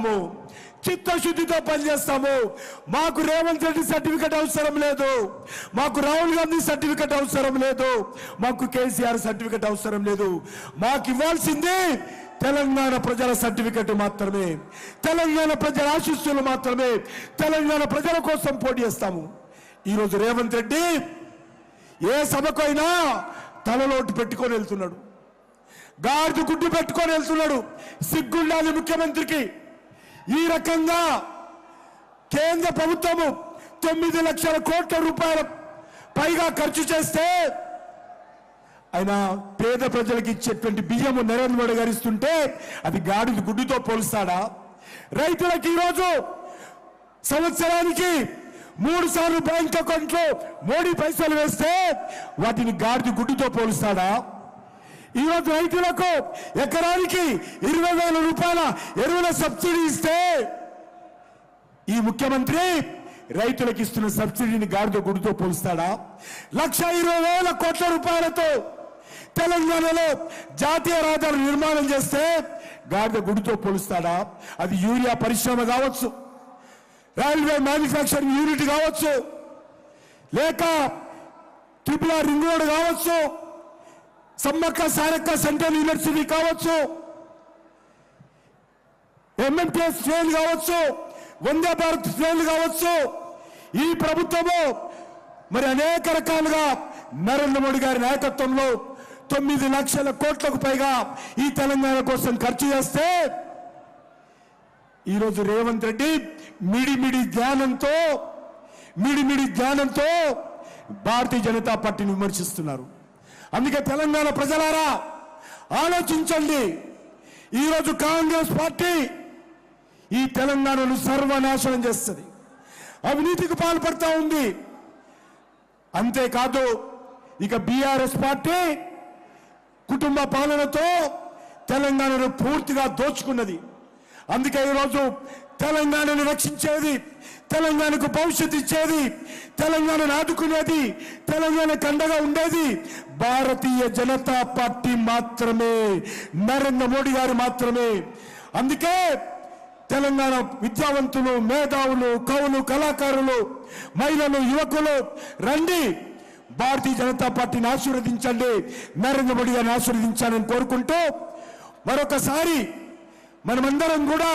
పనిచేస్తాము, చిత్తశుద్ధితో పనిచేస్తాము. మాకు రేవంత్ రెడ్డి సర్టిఫికెట్ అవసరం లేదు, మాకు రాహుల్ గాంధీ సర్టిఫికెట్ అవసరం లేదు, మాకు కేసీఆర్ సర్టిఫికెట్ అవసరం లేదు. మాకు ఇవ్వాల్సింది తెలంగాణ ప్రజల సర్టిఫికెట్ మాత్రమే, తెలంగాణ ప్రజల ఆశీస్సులు మాత్రమే. తెలంగాణ ప్రజల కోసం పోటీ చేస్తాము. ఈరోజు రేవంత్ రెడ్డి ఏ సభకైనా తలలోటు పెట్టుకొని వెళ్తున్నాడు, గాడిద గుడ్డు పెట్టుకొని వెళ్తున్నాడు. సిగ్గుండాలి ముఖ్యమంత్రికి. ఈ రకంగా కేంద్ర ప్రభుత్వము 9 లక్షల కోట్ల రూపాయల పైగా ఖర్చు చేస్తే ఆయన పేద ప్రజలకు ఇచ్చేటువంటి బియ్యము నరేంద్ర మోడీ గారు ఇస్తుంటే అది గాడిద గుడ్డుతో పోలుస్తాడా? రైతులకు ఈరోజు సంవత్సరానికి 3 సార్లు బ్యాంక్ అకౌంట్లో మోడీ పైసలు వేస్తే వాటిని గాడిద గుడ్డుతో పోలుస్తాడా? ఈరోజు రైతులకు ఎకరానికి 20,000 రూపాయల ఎరువుల సబ్సిడీ ఇస్తే ఈ ముఖ్యమంత్రి రైతులకు ఇస్తున్న సబ్సిడీని గాడిద గుడ్డుతో పోలుస్తాడా? 1,20,000 కోట్ల రూపాయలతో తెలంగాణలో జాతీయ రహదారి నిర్మాణం చేస్తే గాడిద గుడ్డుతో పోలుస్తాడా? అది యూరియా పరిశ్రమ కావచ్చు, రైల్వే మ్యానుఫ్యాక్చరింగ్ యూనిట్ కావచ్చు, లేక ట్రిపుల్ ఆర్ రింగ్ రోడ్ కావచ్చు, సమ్మక్క సారక్క సెంట్రల్ యూనివర్సిటీ కావచ్చు, ఎంఎంటీఎస్ ట్రైన్ కావచ్చు, వందే భారత్ ట్రైన్ కావచ్చు. ఈ ప్రభుత్వము మరి అనేక రకాలుగా నరేంద్ర మోడీ గారి నాయకత్వంలో 9 లక్షల కోట్లకు పైగా ఈ తెలంగాణ కోసం ఖర్చు చేస్తే ఈరోజు రేవంత్ రెడ్డి మిడిమిడి జ్ఞానంతో భారతీయ జనతా పార్టీని విమర్శిస్తున్నారు. అందుకే తెలంగాణ ప్రజలారా ఆలోచించండి. ఈరోజు కాంగ్రెస్ పార్టీ ఈ తెలంగాణను సర్వనాశనం చేస్తుంది, అవినీతికి పాల్పడతా ఉంది. అంతేకాదు ఇక బీఆర్ఎస్ పార్టీ కుటుంబ పాలనతో తెలంగాణను పూర్తిగా దోచుకున్నది. అందుకే ఈరోజు తెలంగాణను రక్షించేది, తెలంగాణకు భవిష్యత్తు ఇచ్చేది, తెలంగాణను ఆదుకునేది, తెలంగాణకు అండగా ఉండేది భారతీయ జనతా పార్టీ మాత్రమే, నరేంద్ర మోడీ గారు మాత్రమే. అందుకే తెలంగాణ విద్యావంతులు, మేధావులు, కవులు, కళాకారులు, మహిళలు, యువకులు రండి, భారతీయ జనతా పార్టీని ఆశీర్వదించండి, నరేంద్ర మోడీ గారిని ఆశీర్వదించాలని కోరుకుంటూ మరొకసారి మనమందరం కూడా